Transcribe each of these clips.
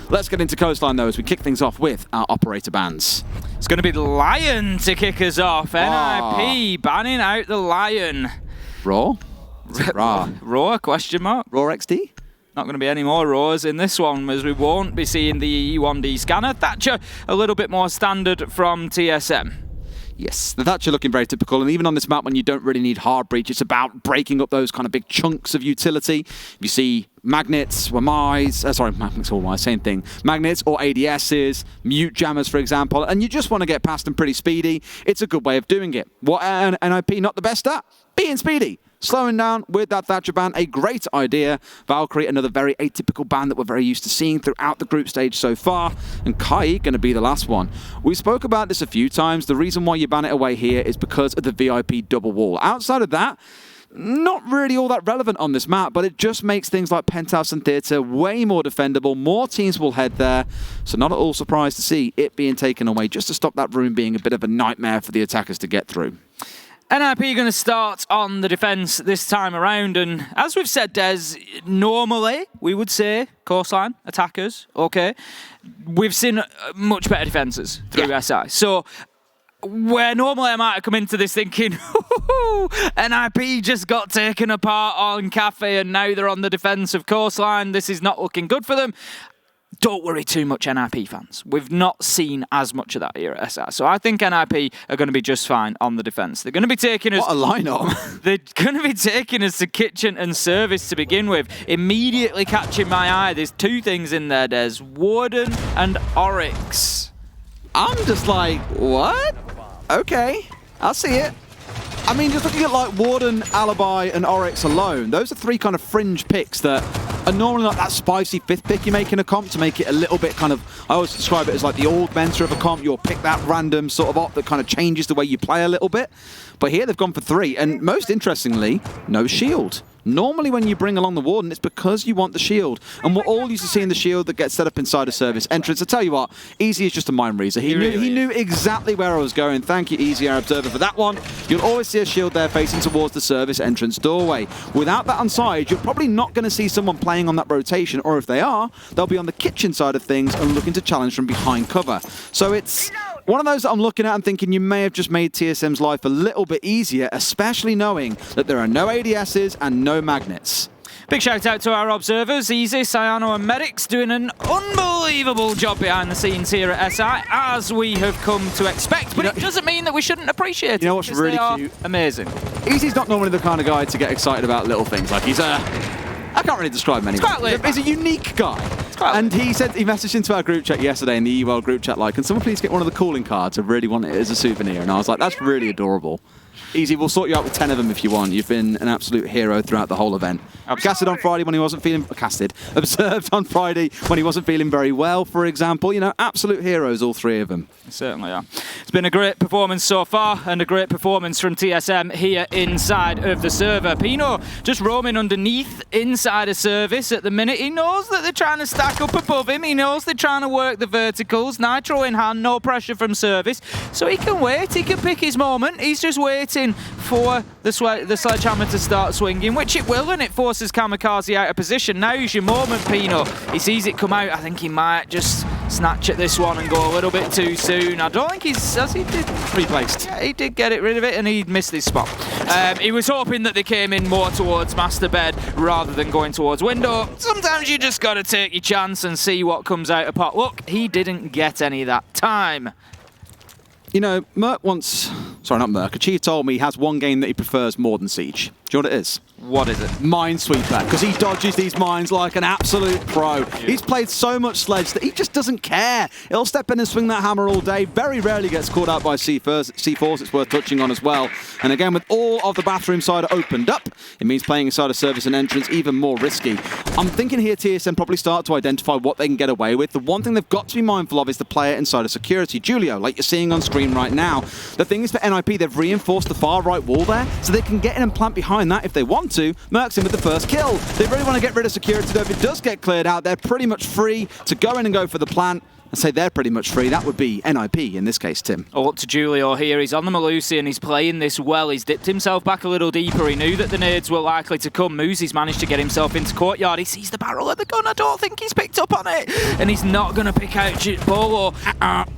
Let's get into Coastline, though, as we kick things off with our operator bans. It's going to be the Lion to kick us off. NIP banning out the Lion. Raw? Raw. Raw, question mark? Raw XD? Not going to be any more Raws in this one, as we won't be seeing the E1D scanner. Thatcher, a little bit more standard from TSM. Yes, the Thatcher looking very typical, and even on this map when you don't really need hard breach, it's about breaking up those kind of big chunks of utility. If you see magnets, magnets or Wamais, same thing. Magnets or ADSs, mute jammers, for example, and you just want to get past them pretty speedy, it's a good way of doing it. What NIP not the best at? Being speedy. Slowing down with that Thatcher ban, a great idea. Valkyrie, another very atypical ban that we're very used to seeing throughout the group stage so far. And Kai going to be the last one. We spoke about this a few times. The reason why you ban it away here is because of the VIP double wall. Outside of that, not really all that relevant on this map, but it just makes things like Penthouse and Theatre way more defendable. More teams will head there. So not at all surprised to see it being taken away just to stop that room being a bit of a nightmare for the attackers to get through. NIP going to start on the defence this time around, and as we've said, Des, normally we would say Coastline, attackers, okay. We've seen much better defences through SI. So where normally I might have come into this thinking, NIP just got taken apart on Cafe and now they're on the defence of Coastline, this is not looking good for them. Don't worry too much, NIP fans. We've not seen as much of that here at SR. So I think NIP are going to be just fine on the defence. They're going to be taking us... What a lineup. They're going to be taking us to kitchen and service to begin with. Immediately catching my eye, there's two things in there. There's Warden and Oryx. I'm just like, what? Okay, I'll see it. I mean, just looking at like Warden, Alibi, and Oryx alone, those are three kind of fringe picks that are normally like that spicy fifth pick you make in a comp to make it a little bit kind of, I always describe it as like the augmenter of a comp. You'll pick that random sort of op that kind of changes the way you play a little bit. But here they've gone for three, and most interestingly, no shield. Normally when you bring along the Warden, it's because you want the shield. And we're all used to seeing the shield that gets set up inside a service entrance. I tell you what, Easy is just a mind reader. He knew exactly where I was going. Thank you, Easy, our observer, for that one. You'll always see a shield there facing towards the service entrance doorway. Without that on side, you're probably not going to see someone playing on that rotation, or if they are, they'll be on the kitchen side of things and looking to challenge from behind cover. So it's one of those that I'm looking at and thinking you may have just made TSM's life a little bit easier, especially knowing that there are no ADSs and no magnets. Big shout out to our observers, Easy, Cyano and Medics, doing an unbelievable job behind the scenes here at SI, as we have come to expect, but it doesn't mean that we shouldn't appreciate it. You know what's really cute? Amazing. Easy's not normally the kind of guy to get excited about little things. Like he's I can't really describe him anyway. He's a unique guy. And he messaged into our group chat yesterday in the EWL group chat like, can someone please get one of the calling cards? I really want it as a souvenir. And I was like, that's really adorable. Easy, we'll sort you out with 10 of them if you want. You've been an absolute hero throughout the whole event. Casted on Friday when he wasn't feeling... Observed on Friday when he wasn't feeling very well, for example. You know, absolute heroes, all three of them. They certainly are. It's been a great performance so far, and a great performance from TSM here inside of the server. Pino just roaming underneath inside a service at the minute. He knows that they're trying to stack up above him. He knows they're trying to work the verticals. Nitro in hand, no pressure from service. So he can wait, he can pick his moment. He's just waiting for the sledgehammer to start swinging, which it will, and it forces Kamikaze out of position. Now's your moment, Pino. He sees it come out. I think he might just snatch at this one and go a little bit too soon. I don't think he did replaced. Yeah, he did get it rid of it, and he missed his spot. He was hoping that they came in more towards master bed rather than going towards window. Sometimes you just got to take your chance and see what comes out of pot. Look, he didn't get any that time. You know, Merc once... Sorry, not Merc. Achieve told me he has one game that he prefers more than Siege. Do you know what it is? What is it? Minesweeper, because he dodges these mines like an absolute pro. Yeah. He's played so much Sledge that he just doesn't care. He'll step in and swing that hammer all day. Very rarely gets caught out by C4s. It's worth touching on as well. And again, with all of the bathroom side opened up, it means playing inside a service and entrance even more risky. I'm thinking here TSM probably start to identify what they can get away with. The one thing they've got to be mindful of is the player inside of security. Julio, like you're seeing on screen right now. The thing is for NIP, they've reinforced the far right wall there, so they can get in and plant behind that if they want to. Merc's in with the first kill. They really want to get rid of security though. If it does get cleared out, they're pretty much free to go in and go for the plant. I'd say they're pretty much free. That would be NIP in this case, Tim. All up to Julio here. He's on the Malusi and he's playing this well. He's dipped himself back a little deeper. He knew that the nades were likely to come. Moosey's managed to get himself into courtyard. He sees the barrel of the gun. I don't think he's picked up on it. And he's not going to pick out Bolo.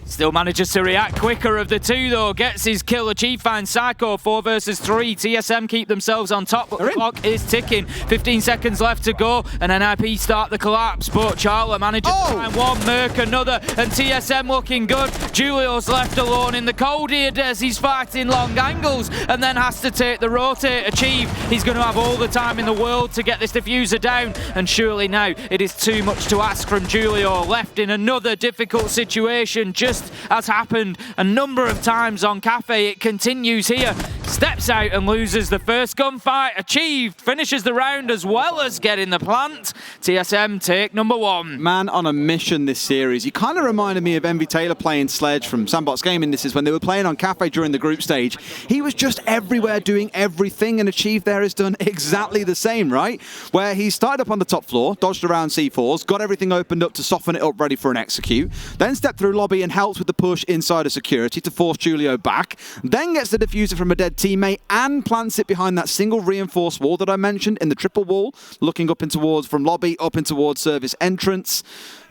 Still manages to react quicker of the two, though. Gets his kill. Achieve finds Psycho. 4 versus 3. TSM keep themselves on top, but the clock is ticking. 15 seconds left to go, and NIP start the collapse. But Charla manages to find one, Merc another, and TSM looking good. Julio's left alone in the cold here, Des. He's fighting long angles, and then has to take the rotate. Achieve. He's going to have all the time in the world to get this diffuser down, and surely now it is too much to ask from Julio. Left in another difficult situation, just as happened a number of times on Cafe. It continues here. Steps out and loses the first gunfight. Achieved. Finishes the round as well as getting the plant. TSM take number 1. Man on a mission this series. You kind of reminded me of Invitational playing Sledge from Sandbox Gaming. This is when they were playing on Cafe during the group stage. He was just everywhere doing everything, and Achieve there has done exactly the same, right? Where he started up on the top floor, dodged around C4s, got everything opened up to soften it up ready for an execute, then stepped through lobby and helped with the push inside of security to force Julio back, then gets the diffuser from a dead teammate and plants it behind that single reinforced wall that I mentioned in the triple wall, looking up in towards from lobby, up in towards service entrance.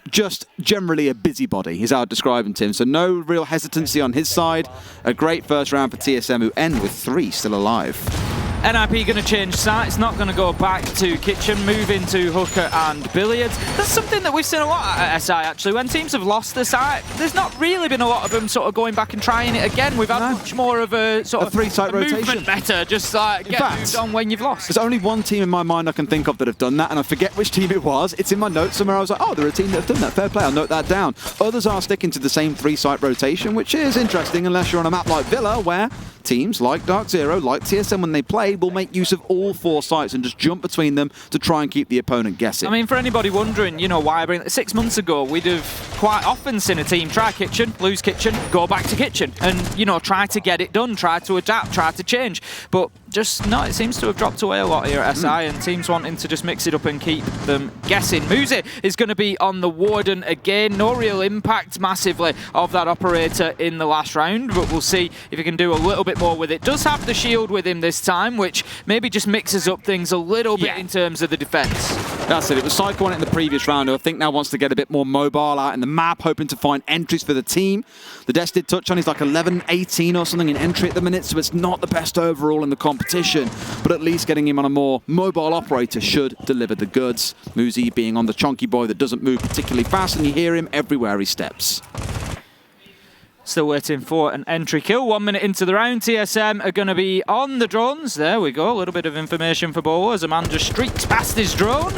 Just generally a busybody is how I'd describe him, Tim. So no real hesitancy on his side. A great first round for TSM, who end with 3 still alive. NIP going to change sites, not going to go back to kitchen, move into hooker and billiards. That's something that we've seen a lot at SI actually. When teams have lost the site, there's not really been a lot of them sort of going back and trying it again. We've had much more of a sort of 3-site rotation. Movement meta, just like get moved on when you've lost. There's only one team in my mind I can think of that have done that, and I forget which team it was. It's in my notes somewhere. I was like, oh, they're a team that have done that. Fair play, I'll note that down. Others are sticking to the same 3-site rotation, which is interesting unless you're on a map like Villa, where teams like Dark Zero, like TSM when they play, will make use of all 4 sites and just jump between them to try and keep the opponent guessing. I mean, for anybody wondering, you know, why I bring 6 months ago, we'd have quite often seen a team try kitchen, lose kitchen, go back to kitchen, and, you know, try to get it done, try to adapt, try to change. But just no, it seems to have dropped away a lot here at SI, and teams wanting to just mix it up and keep them guessing. Muzi is going to be on the Warden again. No real impact massively of that operator in the last round, but we'll see if he can do a little bit more with it. Does have the shield with him this time, which maybe just mixes up things a little bit in terms of the defense. That's it. It was Psycho on it in the previous round, who I think now wants to get a bit more mobile out in the map, hoping to find entries for the team. The Des did touch on, he's like 11, 18 or something in entry at the minute, so it's not the best overall in the competition, but at least getting him on a more mobile operator should deliver the goods. Muzi being on the chunky boy that doesn't move particularly fast, and you hear him everywhere he steps. Still waiting for an entry kill. 1 minute into the round, TSM are going to be on the drones. There we go, a little bit of information for Bolo as a man just streaks past his drone.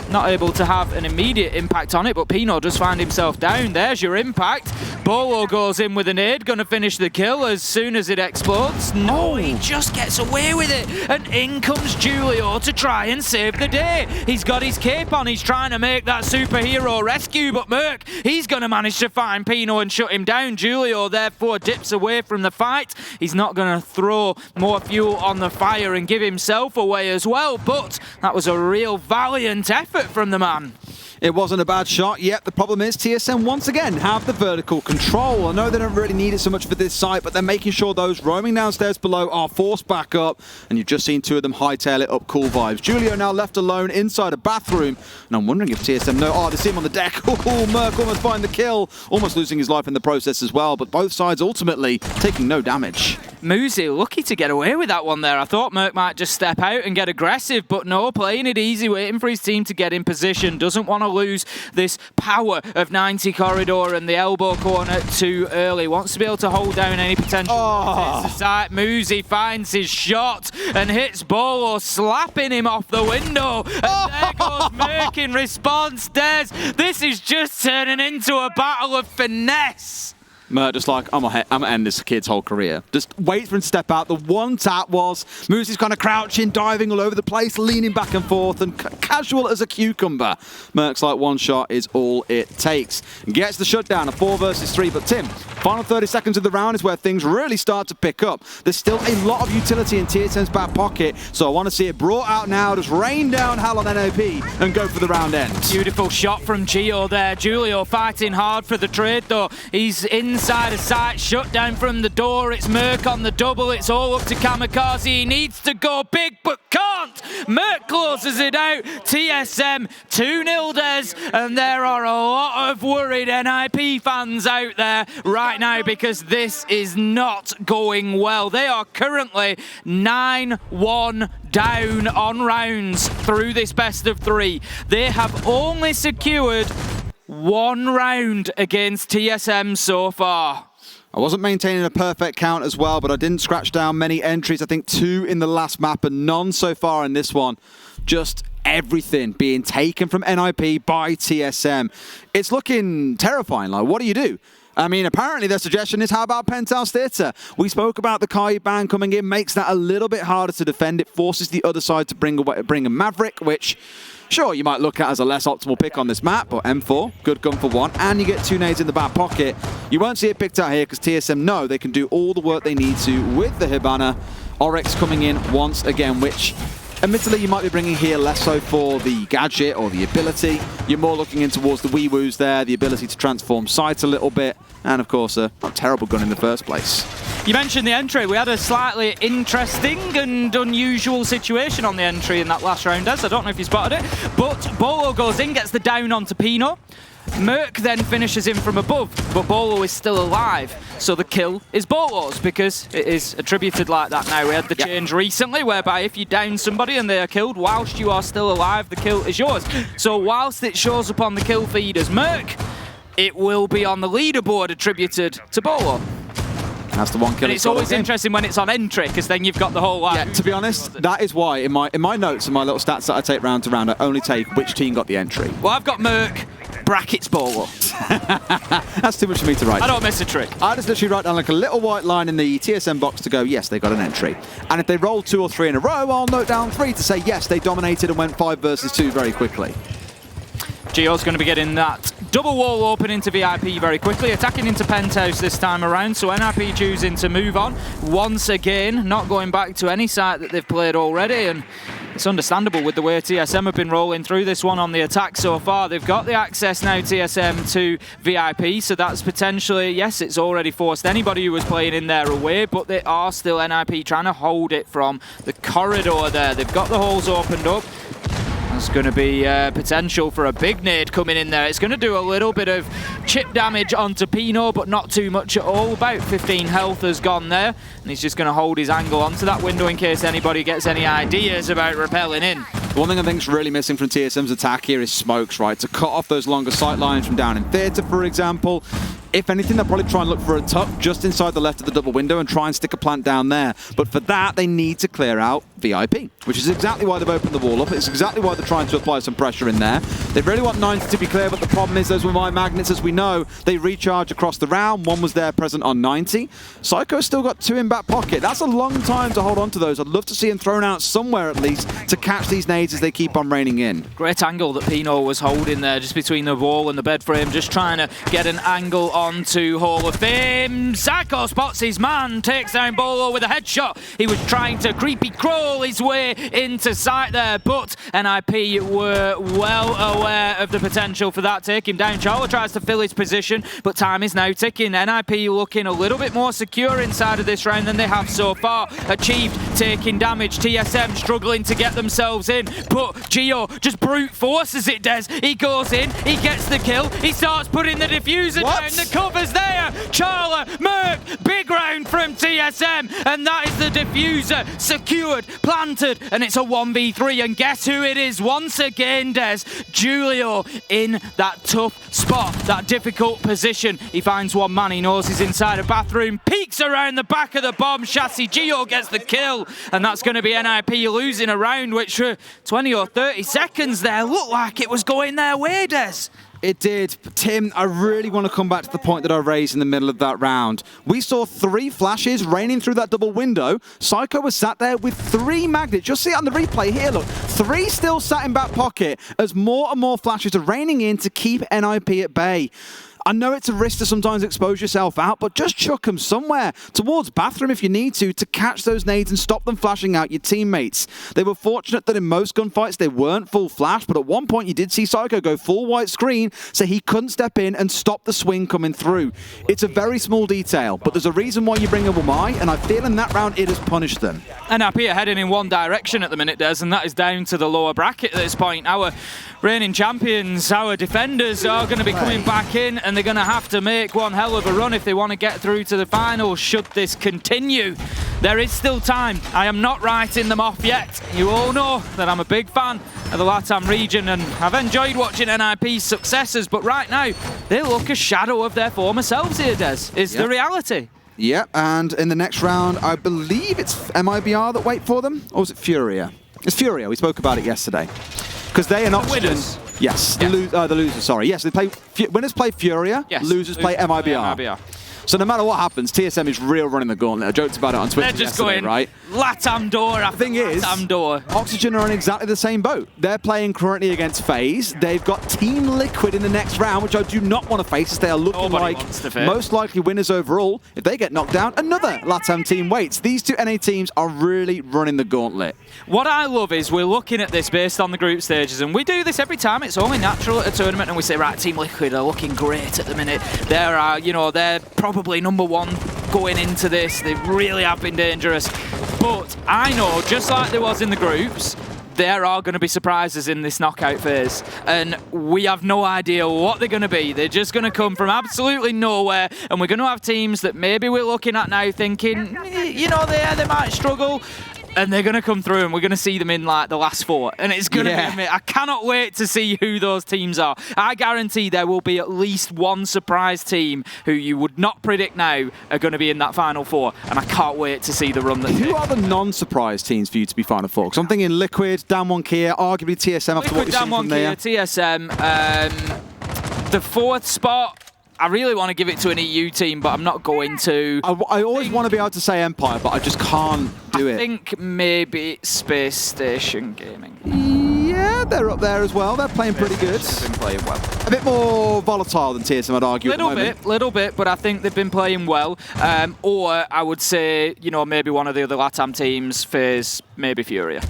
Not able to have an immediate impact on it, but Pino does find himself down. There's your impact. Bolo goes in with a nade, going to finish the kill as soon as it explodes. No, he just gets away with it. And in comes Julio to try and save the day. He's got his cape on, he's trying to make that superhero rescue, but Merc, he's going to manage to find Pino and shut him down. Julio therefore dips away from the fight. He's not going to throw more fuel on the fire and give himself away as well, but that was a real valiant effort from the man. It wasn't a bad shot, yet the problem is TSM once again have the vertical control. I know they don't really need it so much for this site, but they're making sure those roaming downstairs below are forced back up, and you've just seen 2 of them hightail it up. Cool vibes. Julio now left alone inside a bathroom, and I'm wondering if TSM know, oh, they see him on the deck. Oh, Merc almost find the kill, almost losing his life in the process as well, but both sides ultimately taking no damage. Muzi lucky to get away with that one there. I thought Merc might just step out and get aggressive, but no, playing it easy, waiting for his team to get in position. Doesn't want to lose this power of 90 corridor and the elbow corner too early. Wants to be able to hold down any potential. Muzi finds his shot and hits Bolo, slapping him off the window. And there goes Merc in response. Des, this is just turning into a battle of finesse. Merc just like, I'm gonna end this kid's whole career. Just wait for him to step out. The one tap was Muzi's kind of crouching, diving all over the place, leaning back and forth, and casual as a cucumber. Merc's like, one shot is all it takes. Gets the shutdown, a 4 versus 3, but Tim, Final 30 seconds of the round is where things really start to pick up. There's still a lot of utility in TSM's back pocket, so I want to see it brought out now, just rain down hell on NOP and go for the round end. Beautiful shot from Gio there. Julio fighting hard for the trade though. He's inside a sight, shut down from the door. It's Merc on the double. It's all up to Kamikaze. He needs to go big but can't. Merc closes it out. TSM 2-0 Des, and there are a lot of worried NIP fans out there right now because this is not going well. They are currently 9-1 down on rounds through this best of 3. They have only secured 1 round against TSM so far. I wasn't maintaining a perfect count as well, but I didn't scratch down many entries. I think 2 in the last map and none so far in this one. Just everything being taken from NIP by TSM. It's looking terrifying. Like, what do you do? I mean, apparently their suggestion is, how about Penthouse Theatre? We spoke about the Kai ban coming in, makes that a little bit harder to defend. It forces the other side to bring a Maverick, which, sure, you might look at as a less optimal pick on this map, but M4, good gun for 1, and you get 2 nades in the back pocket. You won't see it picked out here because TSM know they can do all the work they need to with the Hibana. Oryx coming in once again, which admittedly you might be bringing here less so for the gadget or the ability. You're more looking in towards the wee-woos there, the ability to transform sight a little bit, and of course a not terrible gun in the first place. You mentioned the entry. We had a slightly interesting and unusual situation on the entry in that last round, Des. I don't know if you spotted it, but Bolo goes in, gets the down onto Pino. Merc then finishes him from above, but Bolo is still alive. So the kill is Bolo's because it is attributed like that now. We had the change recently whereby if you down somebody and they are killed whilst you are still alive, the kill is yours. So whilst it shows up on the kill feed as Merc, it will be on the leaderboard attributed to Bolo. That's the 1 kill. And it's always interesting when it's on entry because then you've got the whole Yeah, to be honest, that is why in my notes and my little stats that I take round to round, I only take which team got the entry. Well, I've got Merc, brackets Bolo. That's too much for me to write. I don't miss a trick. I just literally write down like a little white line in the TSM box to go, yes, they got an entry. And if they roll 2 or 3 in a row, I'll note down 3 to say, yes, they dominated and went 5 versus 2 very quickly. Gio's going to be getting that double wall open into VIP very quickly, attacking into Penthouse this time around, so NIP choosing to move on once again, not going back to any site that they've played already, and it's understandable with the way TSM have been rolling through this one on the attack so far. They've got the access now, TSM, to VIP, so that's potentially, yes, it's already forced anybody who was playing in there away, but they are still NIP trying to hold it from the corridor there. They've got the holes opened up. There's going to be potential for a big nade coming in there. It's going to do a little bit of chip damage onto Pino, but not too much at all. About 15 health has gone there, and he's just going to hold his angle onto that window in case anybody gets any ideas about rappelling in. One thing I think is really missing from TSM's attack here is smokes, right? To cut off those longer sight lines from down in theatre, for example. If anything, they'll probably try and look for a tuck just inside the left of the double window and try and stick a plant down there. But for that, they need to clear out VIP, which is exactly why they've opened the wall up. It's exactly why they're trying to apply some pressure in there. They really want 90 to be clear, but the problem is those were my magnets, as we know. They recharge across the round. 1 was there present on 90. Psycho's still got 2 in back pocket. That's a long time to hold on to those. I'd love to see him thrown out somewhere at least to catch these nades as they keep on raining in. Great angle that Pino was holding there just between the wall and the bed frame, just trying to get an angle onto Hall of Fame. Psycho spots his man, takes down Bolo with a headshot. He was trying to creepy crawl his way into sight there, but NIP were well aware of the potential for that. Take him down. Charla tries to fill his position, but time is now ticking. NIP looking a little bit more secure inside of this round than they have so far. Achieved taking damage. TSM struggling to get themselves in, but Gio just brute forces it, Des. He goes in, he gets the kill, he starts putting the diffuser down, the cover's there. Charla, Merc, big round from TSM, and that is the diffuser secured, planted, and it's a 1v3, and guess who it is once again, Des? Julio in that tough spot, that difficult position. He finds one man, he knows he's inside a bathroom, peeks around the back of the bomb chassis, Gio gets the kill, and that's going to be NIP losing a round, which 20 or 30 seconds there looked like it was going their way, Des. It did. Tim, I really want to come back to the point that I raised in the middle of that round. We saw 3 flashes raining through that double window. Psycho was sat there with 3 magnets. You'll see it on the replay here, look. 3 still sat in back pocket as more and more flashes are raining in to keep NIP at bay. I know it's a risk to sometimes expose yourself out, but just chuck them somewhere, towards bathroom if you need to catch those nades and stop them flashing out your teammates. They were fortunate that in most gunfights they weren't full flash, but at one point you did see Psycho go full white screen, so he couldn't step in and stop the swing coming through. It's a very small detail, but there's a reason why you bring a Wamai, and I feel in that round it has punished them. And NIP are heading in one direction at the minute, Des, and that is down to the lower bracket at this point. Our reigning champions, our defenders are going to be coming back in, and they're going to have to make one hell of a run if they want to get through to the final should this continue. There is still time. I am not writing them off yet. You all know that I'm a big fan of the LATAM region, and I've enjoyed watching NIP's successes, but right now they look a shadow of their former selves here, Des, is the reality. Yeah, and in the next round, I believe it's MIBR that wait for them, or is it Furia? It's Furia, we spoke about it yesterday. Because they are Oxygen. Winners. Yes, the losers, sorry. Yes, they play. Winners play Furia, losers play MIBR. So no matter what happens, TSM is real running the gauntlet. I joked about it on Twitter. They're just going right? LATAM door after LATAM door. Oxygen are in exactly the same boat. They're playing currently against FaZe. They've got Team Liquid in the next round, which I do not want to face, as they are looking like most likely winners overall. If they get knocked down, another LATAM team waits. These two NA teams are really running the gauntlet. What I love is we're looking at this based on the group stages, and we do this every time. It's only natural at a tournament, and we say, right, Team Liquid are looking great at the minute. They're probably number one going into this. They really have been dangerous. But I know, just like there was in the groups, there are going to be surprises in this knockout phase, and we have no idea what they're going to be. They're just going to come from absolutely nowhere, and we're going to have teams that maybe we're looking at now thinking, they might struggle. And they're going to come through, and we're going to see them in like the last four. And it's going to be amazing. I cannot wait to see who those teams are. I guarantee there will be at least one surprise team who you would not predict now are going to be in that Final Four. And I can't wait to see the run that Who are the non-surprise teams for you to be Final Four? Because I'm thinking Liquid, Damwon Kia, arguably TSM after what you've seen from there. TSM. The fourth spot, I really want to give it to an EU team, but I'm not going to. I always want to be able to say Empire, but I just can't do it. I think maybe Space Station Gaming. Yeah, they're up there as well. They're playing pretty good. They've been playing well. A bit more volatile than TSM, I'd argue. Little bit, but I think they've been playing well. Or I would say, maybe one of the other LATAM teams, FaZe, maybe Furia.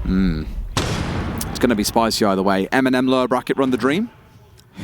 It's going to be spicy either way. M&M lower bracket run the dream?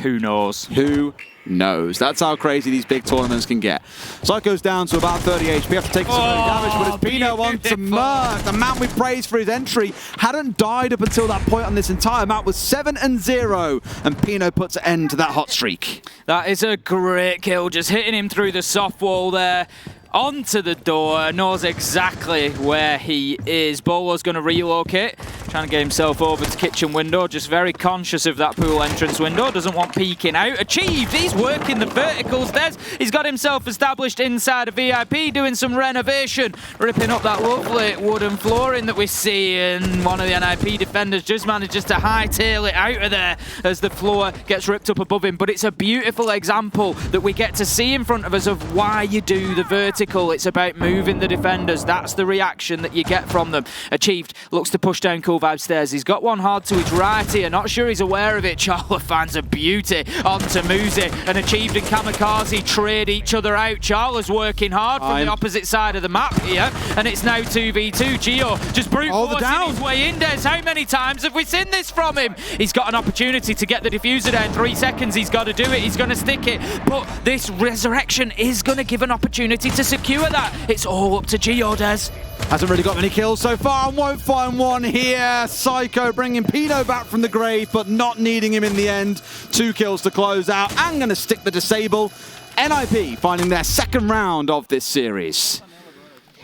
Who knows? Who knows? That's how crazy these big tournaments can get. Psycho's down to about 30 HP after taking some damage, but it's Pino on to Merc. The man we praised for his entry hadn't died up until that point on this entire map, was 7-0, and Pino puts an end to that hot streak. That is a great kill, just hitting him through the soft wall there. Onto the door, knows exactly where he is. Bolo's going to relocate, trying to get himself over to kitchen window, just very conscious of that pool entrance window, doesn't want peeking out. Achieved, he's working the verticals, Des. He's got himself established inside a VIP, doing some renovation, ripping up that lovely wooden flooring that we see, and one of the NIP defenders just manages to hightail it out of there as the floor gets ripped up above him. But it's a beautiful example that we get to see in front of us of why you do the vertical. It's about moving the defenders. That's the reaction that you get from them. Achieved looks to push down Cool Vibe stairs. He's got one hard to his right here. Not sure he's aware of it. Charla finds a beauty onto Muzi, and Achieved and Kamikaze trade each other out. Charla's working hard from the opposite side of the map here, and it's now 2v2. Gio just brute forcing his way in. Des, how many times have we seen this from him? He's got an opportunity to get the diffuser down. 3 seconds. He's got to do it. He's going to stick it. But this resurrection is going to give an opportunity to secure that. It's all up to Gio, Des. Hasn't really got many kills so far and won't find one here. Psycho bringing Pino back from the grave, but not needing him in the end. 2 kills to close out. And going to stick the disable. NIP finding their second round of this series.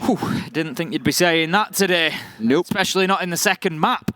Whew, didn't think you'd be saying that today. Nope. Especially not in the second map.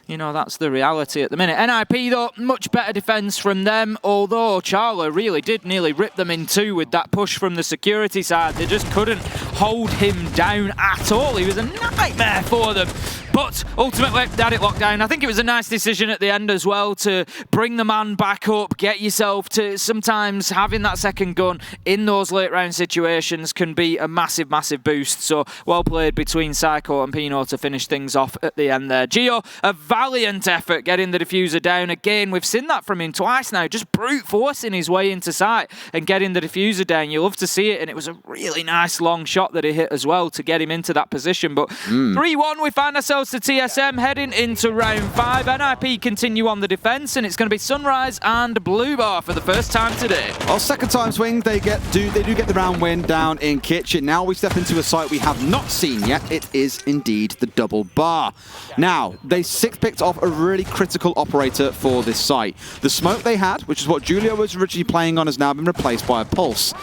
That's the reality at the minute. NIP, though, much better defense from them, although Charla really did nearly rip them in two with that push from the security side. They just couldn't hold him down at all. He was a nightmare for them. But ultimately, they had it locked down. I think it was a nice decision at the end as well to bring the man back up, get yourself to sometimes having that second gun in those late round situations can be a massive, massive boost. So well played between Psycho and Pino to finish things off at the end there. Gio, a valiant effort getting the diffuser down. Again, we've seen that from him twice now, just brute forcing his way into sight and getting the diffuser down. You love to see it, and it was a really nice long shot that he hit as well to get him into that position. But 3-1, we find ourselves to TSM heading into round 5. NIP continue on the defence, and it's going to be Sunrise and Blue Bar for the first time today. Well, second time swing, they do get the round win down in Kitchen. Now we step into a site we have not seen yet. It is indeed the double bar. Now, they 6-picked off a really critical operator for this site. The smoke they had, which is what Julio was originally playing on, has now been replaced by a pulse.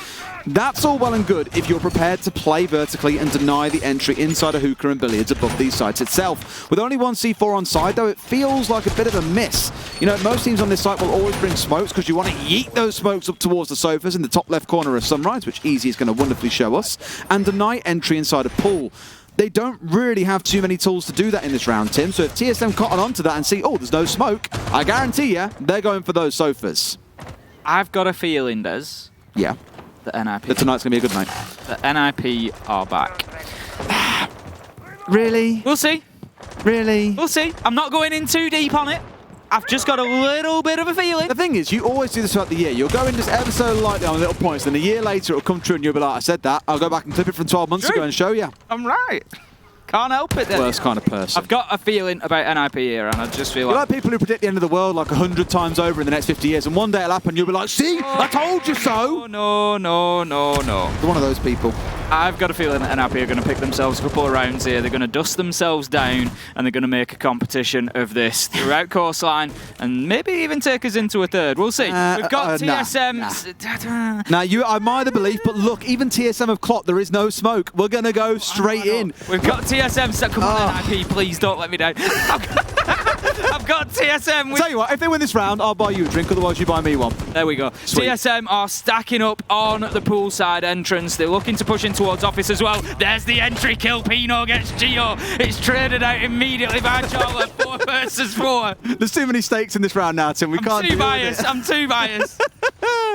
That's all well and good if you're prepared to play vertically and deny the entry inside a hookah and billiards above these sites itself. With only one C4 on side, though, it feels like a bit of a miss. You know, most teams on this site will always bring smokes because you want to yeet those smokes up towards the sofas in the top left corner of Sunrise, which Easy is going to wonderfully show us, and deny entry inside a pool. They don't really have too many tools to do that in this round, Tim, so if TSM cotton onto that and see, oh, there's no smoke, I guarantee you, they're going for those sofas. I've got a feeling, Des. Yeah. That NIP. That tonight's going to be a good night. The NIP are back. Really? We'll see. Really? We'll see. I'm not going in too deep on it. I've just got a little bit of a feeling. The thing is, you always do this throughout the year. You'll go in just ever so lightly on little points, then a year later it'll come true and you'll be like, I said that. I'll go back and clip it from 12 months ago and show you. I'm right. Can't help it then. Worst kind of person. I've got a feeling about NIP here, and I just feel You're like people who predict the end of the world like 100 times over in the next 50 years, and one day it'll happen, you'll be like, see, I told you so! No. You're one of those people. I've got a feeling that NIP are going to pick themselves a couple of rounds here. They're going to dust themselves down, and they're going to make a competition of this throughout Coastline, and maybe even take us into a third. We'll see. We've got TSM. Now, you admire the belief, but look, even TSM have clocked there is no smoke. We're going to go straight in. We've got TSM set. Come on, NIP, please don't let me down. I've got TSM. Tell you what, if they win this round, I'll buy you a drink, otherwise you buy me one. There we go. Sweet. TSM are stacking up on the poolside entrance. They're looking to push in towards office as well. There's the entry kill. Pino gets Gio. It's traded out immediately by Charlotte. 4 versus 4. There's too many stakes in this round now, Tim. I'm too biased.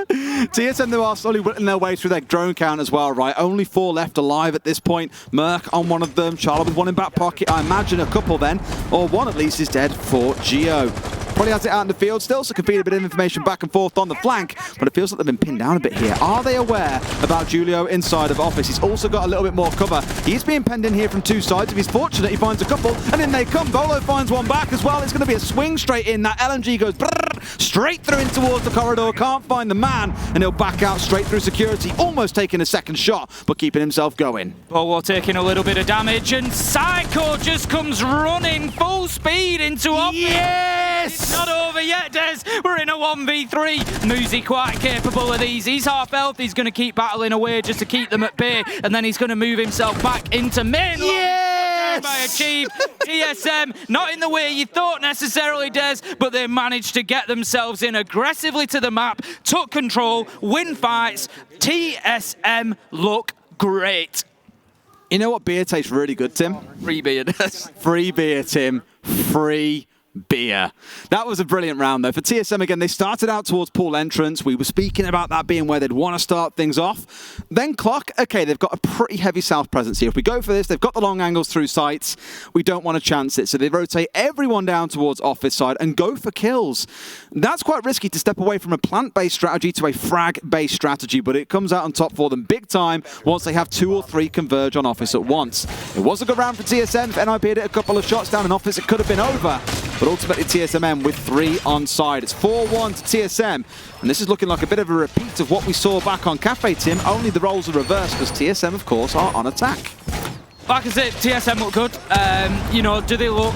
TSM, they are slowly whittling their way through their drone count as well, right? Only 4 left alive at this point. Merc on one of them. Charlotte with one in back pocket. I imagine a couple then, or one at least is dead for Gio. Probably has it out in the field still, so can feed a bit of information back and forth on the flank, but it feels like they've been pinned down a bit here. Are they aware about Julio inside of office? He's also got a little bit more cover. He is being penned in here from 2 sides. If he's fortunate, he finds a couple, and in they come. Bolo finds one back as well. It's going to be a swing straight in. That LMG goes straight through in towards the corridor. Can't find the man, and he'll back out straight through security, almost taking a second shot, but keeping himself going. Bolo taking a little bit of damage, and Psycho just comes running full speed into office. Yes! It's not over yet, Des. We're in a 1v3. Muzi quite capable of these. He's half health. He's going to keep battling away just to keep them at bay, and then he's going to move himself back into main. Yes! By Achieve. TSM, not in the way you thought necessarily, Des, but they managed to get themselves in aggressively to the map, took control, win fights. TSM look great. You know what beer tastes really good, Tim? Free beer, Des. Free beer, Tim. Free beer. That was a brilliant round, though. For TSM, again, they started out towards pool entrance. We were speaking about that being where they'd want to start things off. Then clock, okay, they've got a pretty heavy south presence here. If we go for this, they've got the long angles through sites. We don't want to chance it. So they rotate everyone down towards office side and go for kills. That's quite risky to step away from a plant-based strategy to a frag-based strategy, but it comes out on top for them big time once they have 2 or 3 converge on office at once. It was a good round for TSM. If NIP had hit a couple of shots down in office, it could have been over. But ultimately, TSM with 3 on side. It's 4-1 to TSM. And this is looking like a bit of a repeat of what we saw back on Cafe, Tim. Only the roles are reversed because TSM, of course, are on attack. Like I said, TSM look good. You know, do they look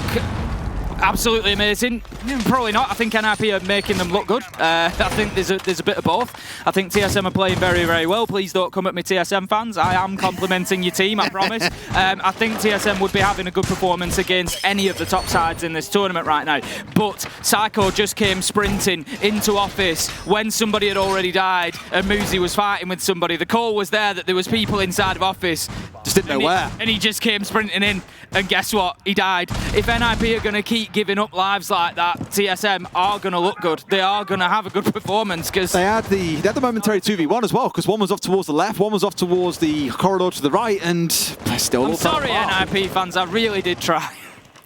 absolutely amazing. Probably not. I think NIP are making them look good. I think there's a bit of both. I think TSM are playing very, very well. Please don't come at me, TSM fans. I am complimenting your team, I promise. I think TSM would be having a good performance against any of the top sides in this tournament right now. But Psycho just came sprinting into office when somebody had already died and Muzi was fighting with somebody. The call was there that there was people inside of office. Just didn't know where. And he just came sprinting in, and guess what? He died. If NIP are going to keep giving up lives like that, TSM are going to look good. They are going to have a good performance because they had the momentary 2v1 as well, because one was off towards the left, one was off towards the corridor to the right, and they still. I'm sorry, NIP fans. I really did try.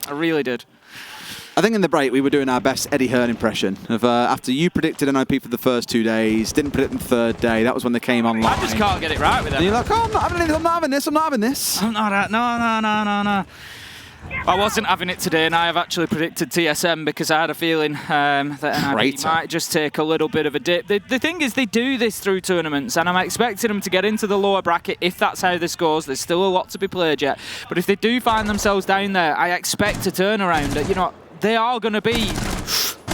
I really did. I think in the break we were doing our best Eddie Hearn impression of after you predicted NIP for the first 2 days, didn't predict them the third day. That was when they came online. I just can't get it right with them. And you're like, oh, I'm not having this. I'm not having this. I'm not. No. I wasn't having it today, and I have actually predicted TSM because I had a feeling that NIP might just take a little bit of a dip. The thing is, they do this through tournaments, and I'm expecting them to get into the lower bracket if that's how this goes. There's still a lot to be played yet. But if they do find themselves down there, I expect a turnaround. You know, they are going to be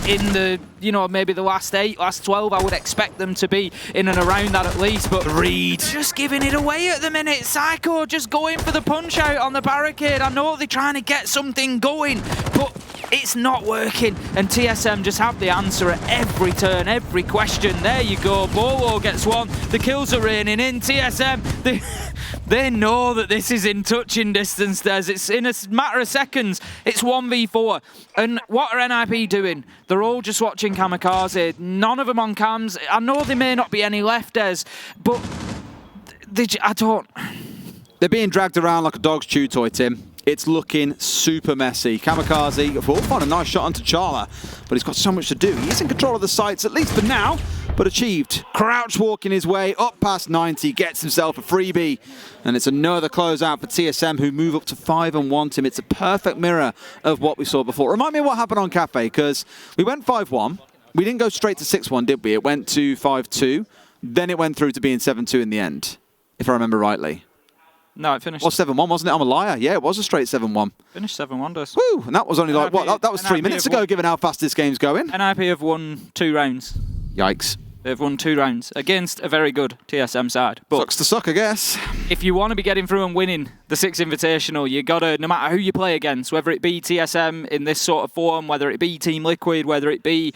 in the, you know, maybe the last 8, last 12. I would expect them to be in and around that at least. But Reed just giving it away at the minute. Psycho just going for the punch out on the barricade. I know they're trying to get something going, but it's not working. And TSM just have the answer at every turn, every question. There you go. Bolo gets one. The kills are raining in. TSM, they know that this is in touching distance. It's in a matter of seconds. It's 1v4. And what are NIP doing? They're all just watching Kamikaze. None of them on cams. I know there may not be any left, Des, but I don't. They're being dragged around like a dog's chew toy, Tim. It's looking super messy. Kamikaze, will find a nice shot onto Charla, but he's got so much to do. He is in control of the sights, at least for now, but achieved. Crouch walking his way up past 90, gets himself a freebie, and it's another closeout for TSM, who move up to 5-1, Tim. It's a perfect mirror of what we saw before. Remind me of what happened on Cafe, because we went 5-1. We didn't go straight to 6-1, did we? It went to 5-2. Then it went through to being 7-2 in the end, if I remember rightly. No, it finished. Well, 7-1, wasn't it? I'm a liar. Yeah, it was a straight 7-1. Finished 7-1, Des. Woo! And that was only like, what? That was 3 minutes ago, given how fast this game's going. NIP have won 2 rounds. Yikes. They've won 2 rounds against a very good TSM side. But sucks to suck, I guess. If you want to be getting through and winning the 6 Invitational, you got to, no matter who you play against, whether it be TSM in this sort of form, whether it be Team Liquid, whether it be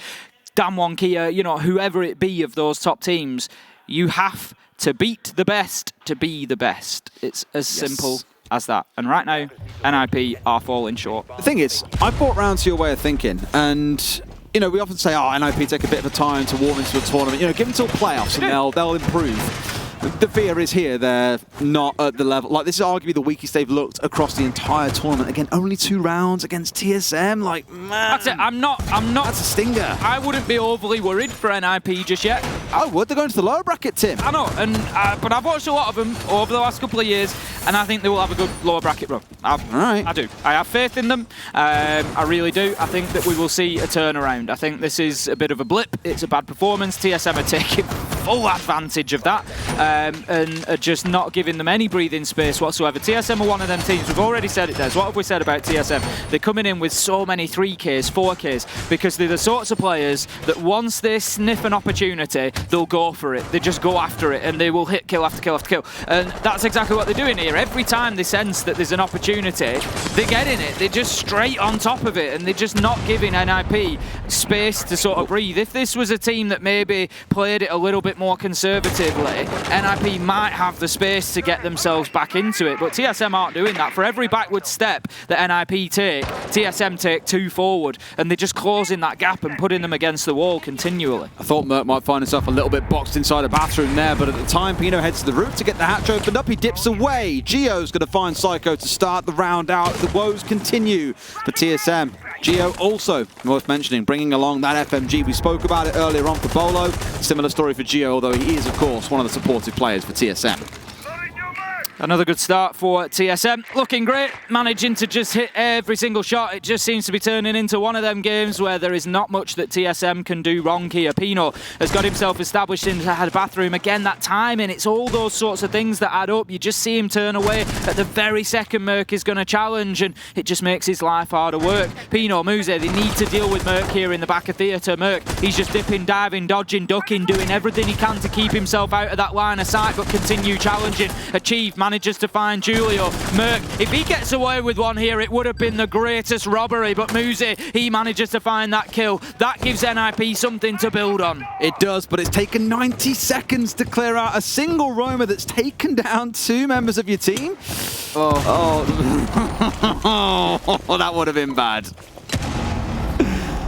Damwon Kia, you know, whoever it be of those top teams, you have to beat the best to be the best. It's as simple as that. And right now, NIP are falling short. The thing is, I brought round to your way of thinking, and you know, we often say, oh, NIP take a bit of a time to warm into a tournament. You know, give them till playoffs and they'll improve. The fear is here, they're not at the level. Like, this is arguably the weakest they've looked across the entire tournament. Again, only 2 rounds against TSM. Like, man. That's it. I'm not. That's a stinger. I wouldn't be overly worried for NIP just yet. I would. They're going to the lower bracket, Tim. I know, and but I've watched a lot of them over the last couple of years, and I think they will have a good lower bracket run. All right. I do. I have faith in them. I really do. I think that we will see a turnaround. I think this is a bit of a blip. It's a bad performance. TSM are taking full advantage of that. And are just not giving them any breathing space whatsoever. TSM are one of them teams. We've already said it, Des. What have we said about TSM? They're coming in with so many 3Ks, 4Ks, because they're the sorts of players that once they sniff an opportunity, they'll go for it. They just go after it, and they will hit kill after kill after kill. And that's exactly what they're doing here. Every time they sense that there's an opportunity, they're getting it. They're just straight on top of it, and they're just not giving NIP space to sort of breathe. If this was a team that maybe played it a little bit more conservatively, NIP might have the space to get themselves back into it, but TSM aren't doing that. For every backward step that NIP take, TSM take 2 forward, and they're just closing that gap and putting them against the wall continually. I thought Merc might find himself a little bit boxed inside a bathroom there, but at the time, Pino heads to the roof to get the hatch opened up. He dips away. Gio's going to find Psycho to start the round out. The woes continue for TSM. Gio also, worth mentioning, bringing along that FMG. We spoke about it earlier on for Bolo. Similar story for Gio, although he is, of course, one of the supportive players for TSM. Another good start for TSM. Looking great, managing to just hit every single shot. It just seems to be turning into one of them games where there is not much that TSM can do wrong here. Pino has got himself established inside the bathroom. Again, that timing, it's all those sorts of things that add up. You just see him turn away at the very second Merc is going to challenge, and it just makes his life harder work. Pino, Muze, they need to deal with Merc here in the back of theatre. Merc, he's just dipping, diving, dodging, ducking, doing everything he can to keep himself out of that line of sight, but continue challenging. Achieve manages to find Julio. Merc, if he gets away with one here, it would have been the greatest robbery, but Muze, he manages to find that kill. That gives NIP something to build on. It does, but it's taken 90 seconds to clear out a single roamer that's taken down 2 members of your team. Oh, that would have been bad.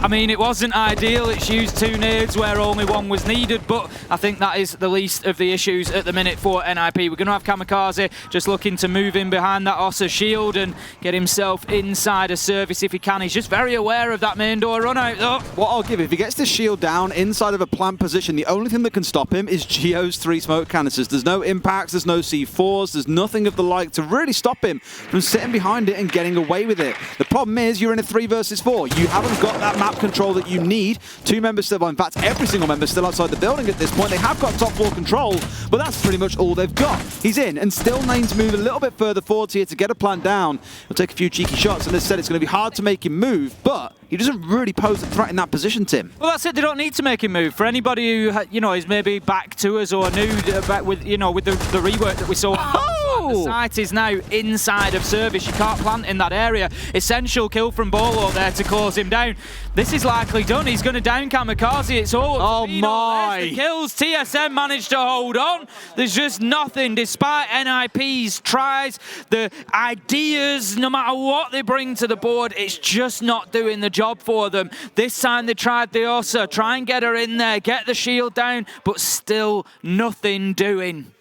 I mean, it wasn't ideal. It's used 2 nades where only 1 was needed, but I think that is the least of the issues at the minute for NIP. We're going to have Kamikaze just looking to move in behind that Ossa shield and get himself inside a service if he can. He's just very aware of that main door run out, though. What I'll give, if he gets the shield down inside of a plant position, the only thing that can stop him is Geo's 3 smoke canisters. There's no impacts, there's no C4s, there's nothing of the like to really stop him from sitting behind it and getting away with it. The problem is you're in a 3 versus 4. You haven't got that map control that you need. 2 members still, well, in fact, every single member still outside the building at this point. They have got top floor control, but that's pretty much all they've got. He's in and still needs to move a little bit further forward here to get a plant down. He'll take a few cheeky shots, and as said, it's going to be hard to make him move, but he doesn't really pose a threat in that position, Tim. Well, that's it. They don't need to make him move. For anybody who, is maybe back to us or new back with, with the rework that we saw. The site is now inside of service. You can't plant in that area. Essential kill from Bolo there to close him down. This is likely done. He's going to down Kamikaze. It's all up to Pino. My. There's the kills. TSM managed to hold on. There's just nothing. Despite NIP's tries, the ideas, no matter what they bring to the board, it's just not doing the job for them. This time they tried the Ossa, try and get her in there, get the shield down, but still nothing doing.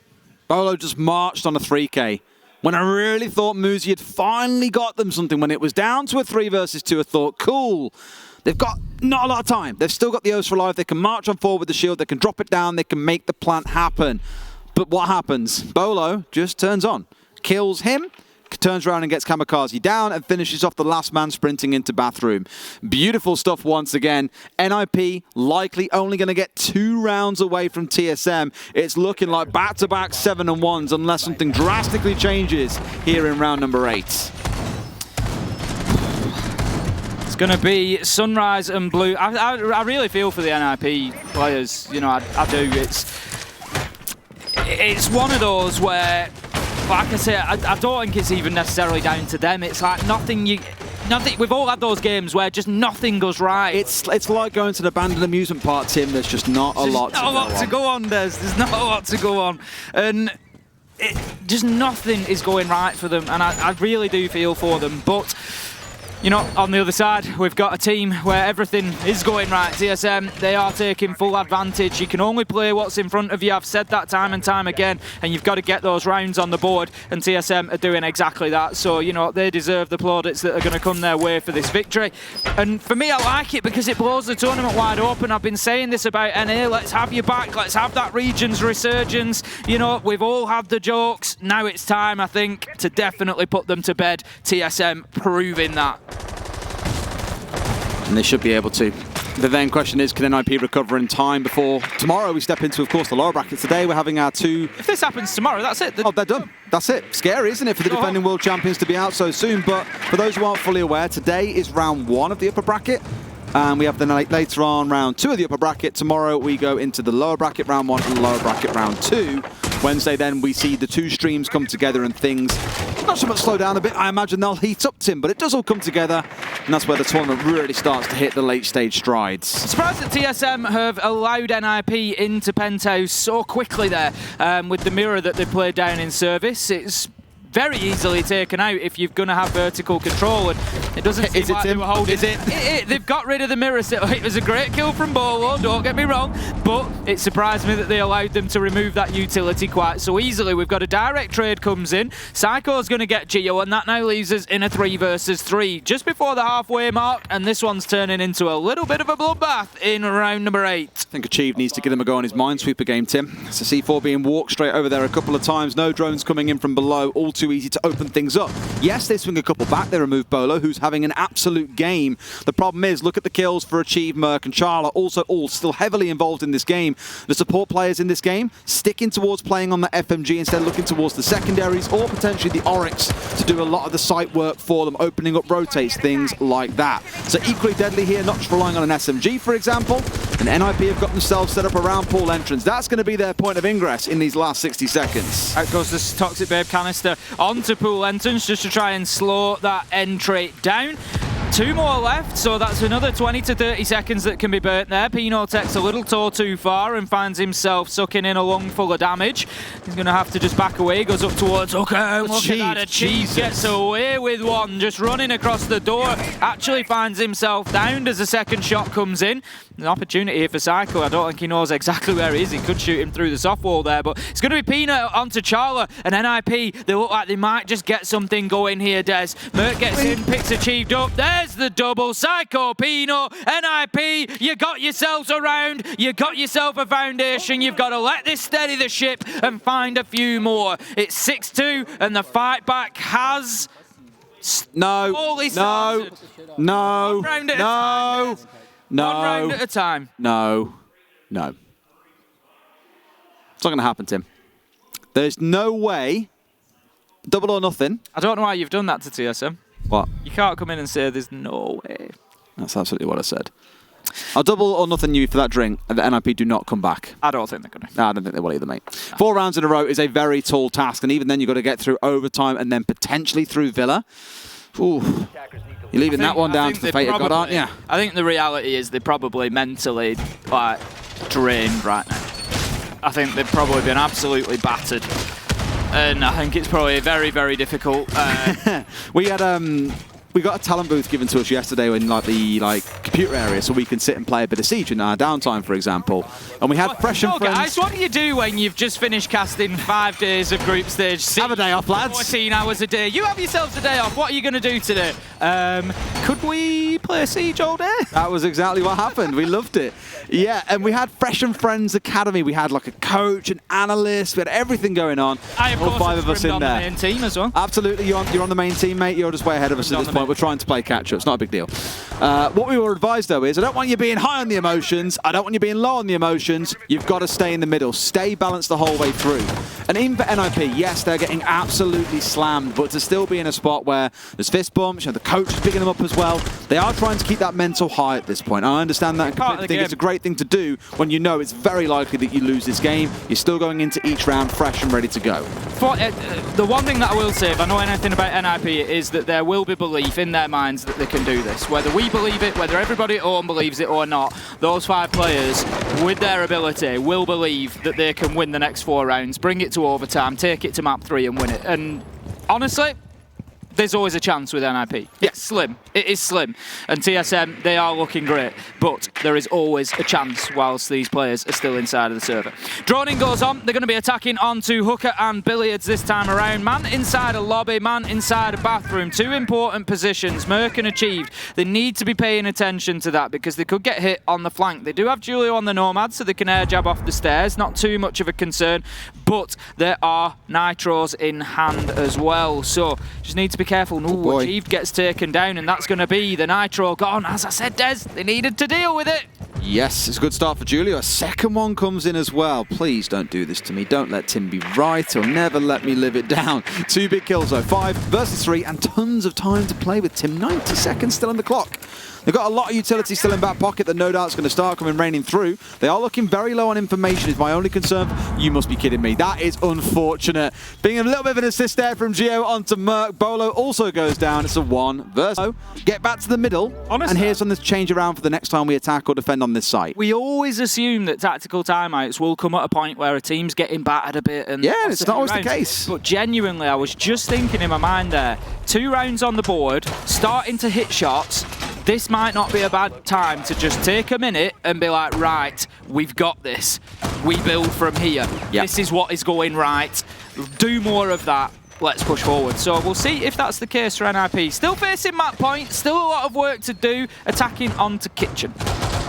Bolo just marched on a 3K. When I really thought Muzi had finally got them something, when it was down to a 3 versus 2, I thought, cool. They've got not a lot of time. They've still got the O's for life. They can march on forward with the shield. They can drop it down. They can make the plant happen. But what happens? Bolo just turns on. Kills him. Turns around and gets Kamikaze down and finishes off the last man sprinting into bathroom. Beautiful stuff once again. NIP likely only going to get 2 rounds away from TSM. It's looking like back-to-back 7-1s unless something drastically changes here in round number 8. It's going to be Sunrise and Blue. I really feel for the NIP players. I do. It's one of those where, like I say, I don't think it's even necessarily down to them. It's like nothing. We've all had those games where just nothing goes right. It's like going to an abandoned amusement park, Tim. There's just not a lot to go on. There's not a lot to go on, and just nothing is going right for them. And I really do feel for them, but. On the other side, we've got a team where everything is going right. TSM, they are taking full advantage. You can only play what's in front of you. I've said that time and time again, and you've got to get those rounds on the board, and TSM are doing exactly that. So, they deserve the plaudits that are going to come their way for this victory. And for me, I like it because it blows the tournament wide open. I've been saying this about NA. Let's have you back. Let's have that region's resurgence. We've all had the jokes. Now it's time, I think, to definitely put them to bed. TSM proving that. And they should be able to. The then question is, can NIP recover in time before tomorrow we step into, of course, the lower brackets? Today we're having our 2... If this happens tomorrow, that's it. Oh, they're done. That's it. Scary, isn't it, for the defending world champions to be out so soon? But for those who aren't fully aware, today is round 1 of the upper bracket. And we have then later on round 2 of the upper bracket. Tomorrow we go into the lower bracket round 1 and the lower bracket round 2. Wednesday then we see the 2 streams come together and things not so much slow down a bit. I imagine they'll heat up, Tim, but it does all come together, and that's where the tournament really starts to hit the late stage strides. Surprised that TSM have allowed NIP into Penthouse so quickly there with the mirror that they played down in service. It's very easily taken out if you're going to have vertical control, and it doesn't seem like they were holding it. They've got rid of the mirror. It was a great kill from Bolo, don't get me wrong, but it surprised me that they allowed them to remove that utility quite so easily. We've got a direct trade comes in. Psycho's going to get Geo, and that now leaves us in a 3 versus 3 just before the halfway mark, and this one's turning into a little bit of a bloodbath in round number 8. I think Achieve needs to give him a go on his Minesweeper game, Tim. It's a C4 being walked straight over there a couple of times. No drones coming in from below. All too easy to open things up. Yes, they swing a couple back. They remove Bolo, who's having an absolute game. The problem is, look at the kills for Achieve, Merc, and Charla. Also all still heavily involved in this game. The support players in this game sticking towards playing on the FMG instead of looking towards the secondaries or potentially the Oryx to do a lot of the site work for them, opening up rotates, things like that. So equally deadly here, not just relying on an SMG, for example. And NIP have got themselves set up around pool entrance. That's going to be their point of ingress in these last 60 seconds. Out goes this Toxic Babe canister onto pool entrance just to try and slow that entry down. 2 more left, so that's another 20 to 30 seconds that can be burnt there. Pino takes a little toe too far and finds himself sucking in a lung full of damage. He's going to have to just back away, goes up towards Hooker, and look at that, Achieve gets away with one, just running across the door. Actually finds himself downed as a second shot comes in. An opportunity here for Psycho. I don't think he knows exactly where he is. He could shoot him through the soft wall there, but it's going to be Pino onto Charla and NIP. They look like they might just get something going here, Des. Merc gets in, picks Achieved up. There's the double. Psycho, Pino, NIP. You got yourselves around. You got yourself a foundation. You've got to let this steady the ship and find a few more. It's 6-2, and the fight back has... No. One round at a time. No. It's not going to happen, Tim. There's no way. Double or nothing. I don't know why you've done that to TSM. What? You can't come in and say there's no way. That's absolutely what I said. I'll double or nothing you for that drink, and the NIP do not come back. I don't think they're going to. No, I don't think they will either, mate. 4 rounds in a row is a very tall task, and even then you've got to get through overtime and then potentially through Villa. Ooh. You're leaving that one down to the fate of God, aren't you? I think the reality is they're probably mentally drained right now. I think they've probably been absolutely battered. And I think it's probably very, very difficult. We got a talent booth given to us yesterday in the computer area, so we can sit and play a bit of Siege in our downtime, for example. And we had Fresh and Friends. Guys, what do you do when you've just finished casting 5 days of group stage? Have a day off, lads. 14 hours a day. You have yourselves a day off. What are you going to do today? Could we play Siege all day? That was exactly what happened. We loved it. Yeah, and we had Fresh and Friends Academy. We had like a coach, an analyst. We had everything going on. All 5 of us in there. The main team as well. Absolutely. You're on the main team, mate. You're just way ahead of us at this point. We're trying to play catch-up. It's not a big deal. What we were advised, though, is I don't want you being high on the emotions. I don't want you being low on the emotions. You've got to stay in the middle. Stay balanced the whole way through. And even for NIP, yes, they're getting absolutely slammed, but to still be in a spot where there's fist bumps, the coach is picking them up as well. They are trying to keep that mental high at this point. I understand that. I think it's a great thing to do when you know it's very likely that you lose this game. You're still going into each round fresh and ready to go. The one thing that I will say, if I know anything about NIP, is that there will be belief in their minds that they can do this. Whether we believe it, whether everybody at home believes it or not, those 5 players, with their ability, will believe that they can win the next 4 rounds, bring it to overtime, take it to map 3 and win it. And honestly, there's always a chance with NIP. It's slim. It is slim. And TSM, they are looking great. But there is always a chance whilst these players are still inside of the server. Droning goes on. They're going to be attacking onto Hooker and Billiards this time around. Man inside a lobby, man inside a bathroom. 2 important positions. Merc and Achieved. They need to be paying attention to that because they could get hit on the flank. They do have Julio on the Nomad, so they can air jab off the stairs. Not too much of a concern. But there are Nitros in hand as well. So just need to be careful. No, Achieved gets taken down, and that's going to be the Nitro gone. As I said, Des, they needed to deal with it. Yes, it's a good start for Julio. A second one comes in as well. Please don't do this to me. Don't let Tim be right. He'll never let me live it down. 2 big kills though. 5 versus 3 and tons of time to play with Tim. 90 seconds still on the clock. They've got a lot of utility still in back pocket that no doubt is going to start coming raining through. They are looking very low on information is my only concern. You must be kidding me. That is unfortunate. Being a little bit of an assist there from Gio onto Merc. Bolo also goes down. It's a 1 versus. Get back to the middle. Honestly, and here's something to change around for the next time we attack or defend on this site. We always assume that tactical timeouts will come at a point where a team's getting battered a bit. And yeah, it's not always the case. But genuinely, I was just thinking in my mind there, 2 rounds on the board, starting to hit shots. This might not be a bad time to just take a minute and be like, right, we've got this. We build from here. Yep. This is what is going right. Do more of that. Let's push forward. So we'll see if that's the case for NIP. Still facing map point, still a lot of work to do, attacking onto Kitchen.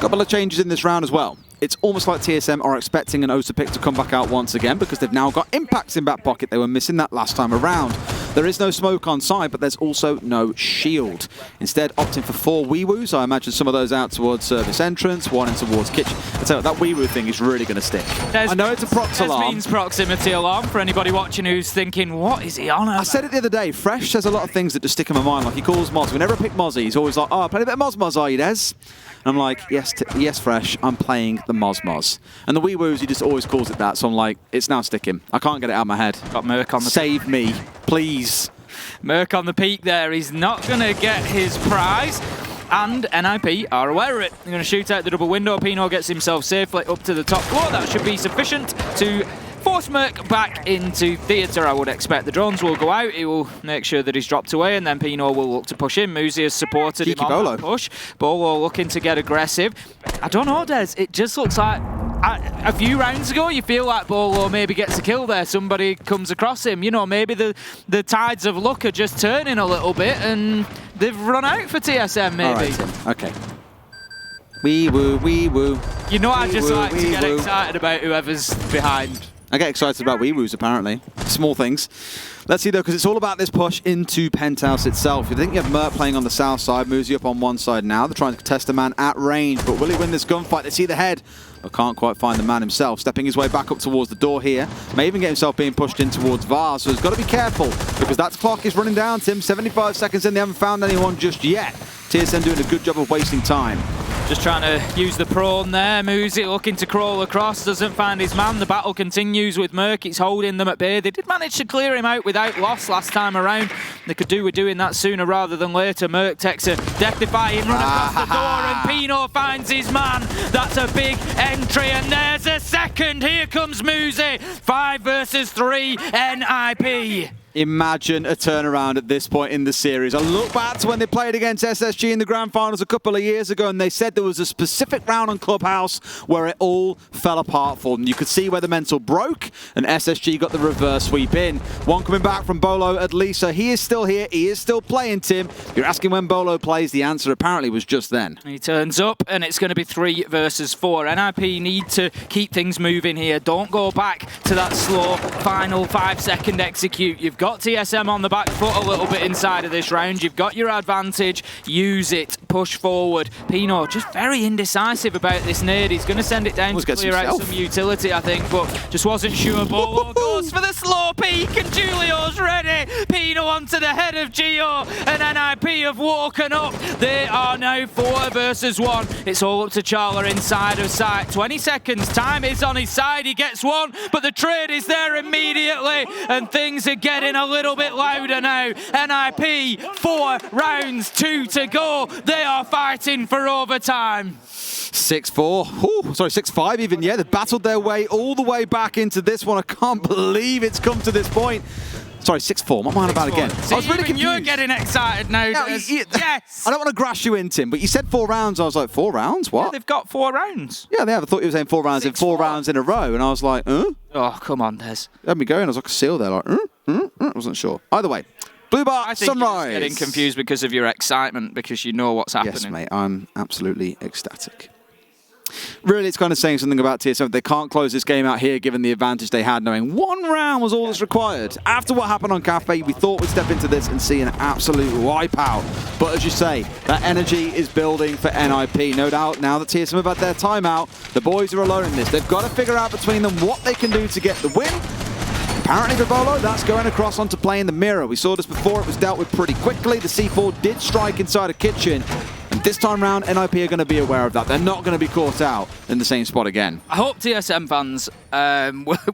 Couple of changes in this round as well. It's almost like TSM are expecting an Osa pick to come back out once again because they've now got impacts in back pocket. They were missing that last time around. There is no smoke on side, but there's also no shield. Instead, opting for 4 Weewoos. I imagine some of those out towards service entrance, 1 in towards kitchen. I tell you, that Weewoo thing is really going to stick. I know it's a prox alarm. means proximity alarm for anybody watching who's thinking, what is he on about? I said it the other day. Fresh says a lot of things that just stick in my mind. Like he calls Moz. Whenever I pick Mozzie, he's always like, oh, playing a bit of Moz, are you, Des? And I'm like, yes, Fresh, I'm playing the Moz. And the Weewoos, he just always calls it that. So I'm like, it's now sticking. I can't get it out of my head. Got Merc on the Save me, please. Merc on the peak there. He's not going to get his prize. And NIP are aware of it. They're going to shoot out the double window. Pino gets himself safely up to the top floor. That should be sufficient to force Merc back into theatre, I would expect. The drones will go out. He will make sure that he's dropped away, and then Pino will look to push in. Muzi has supported him on that push. Bolo looking to get aggressive. I don't know, Des. It just looks like a few rounds ago, you feel like Bolo maybe gets a kill there. Somebody comes across him. You know, maybe the tides of luck are just turning a little bit, and they've run out for TSM, maybe. All right, Tim. Okay. Wee woo, wee woo. You know, I just like to get excited about whoever's behind. I get excited about Weewoos, apparently. Small things. Let's see, though, because it's all about this push into Penthouse itself. You think you have Merc playing on the south side, Muzi up on one side now. They're trying to contest a man at range, but will he win this gunfight? They see the head, but can't quite find the man himself. Stepping his way back up towards the door here. May even get himself being pushed in towards Vars, so he's got to be careful, because that clock is running down, Tim. 75 seconds in, they haven't found anyone just yet. TSM doing a good job of wasting time. Just trying to use the prone there. Muzi looking to crawl across, doesn't find his man. The battle continues with Merc. It's holding them at bay. They did manage to clear him out without loss last time around. They could do with doing that sooner rather than later. Merc takes a deathify him, run across the door, and Pino finds his man. That's a big entry, and there's a second. Here comes Muzi. 5 versus 3, NIP. Imagine a turnaround at this point in the series. I look back to when they played against SSG in the grand finals a couple of years ago, and they said there was a specific round on Clubhouse where it all fell apart for them. You could see where the mental broke, and SSG got the reverse sweep in. One coming back from Bolo at Lisa. He is still here. He is still playing, Tim. If you're asking when Bolo plays, the answer apparently was just then. He turns up, and it's going to be 3 versus 4. NIP need to keep things moving here. Don't go back to that slow final 5-second execute. You've got TSM on the back foot a little bit inside of this round. You've got your advantage. Use it. Push forward. Pino just very indecisive about this nade. He's going to send it down to clear out some utility, I think, but just wasn't sure. Bolo goes for the slow peek, and Julio's ready. Pino onto the head of Gio, and NIP have woken up. They are now 4 versus 1. It's all up to Charla inside of sight. 20 seconds. Time is on his side. He gets one, but the trade is there immediately, and things are getting a little bit louder now. NIP, 4 rounds, 2 to go. They are fighting for overtime. 6-4. Sorry, 6-5 even. Yeah, they've battled their way all the way back into this one. I can't believe it's come to this point. Sorry, 6-4. What am I on about again? See, I was really confused. You're getting excited now. No, yes. I don't want to grass you in, Tim, but you said 4 rounds. I was like, 4 rounds? What? Yeah, they've got 4 rounds. Yeah, they have. I thought you were saying 4 rounds in 4 rounds in a row, and I was like, huh? Oh, come on, Des. They had me going. I was like a seal there, like, I wasn't sure. Either way, Blue Bar, I think Sunrise. You're just getting confused because of your excitement, because you know what's happening. Yes, mate. I'm absolutely ecstatic. Really, it's kind of saying something about TSM. They can't close this game out here, given the advantage they had, knowing 1 round was all that's required. After what happened on Cafe, we thought we'd step into this and see an absolute wipeout. But as you say, that energy is building for NIP. No doubt, now that TSM have had their timeout, the boys are alone in this. They've got to figure out between them what they can do to get the win. Apparently for Bolo, that's going across onto playing the mirror. We saw this before. It was dealt with pretty quickly. The C4 did strike inside a kitchen. This time round, NIP are going to be aware of that. They're not going to be caught out in the same spot again. I hope TSM fans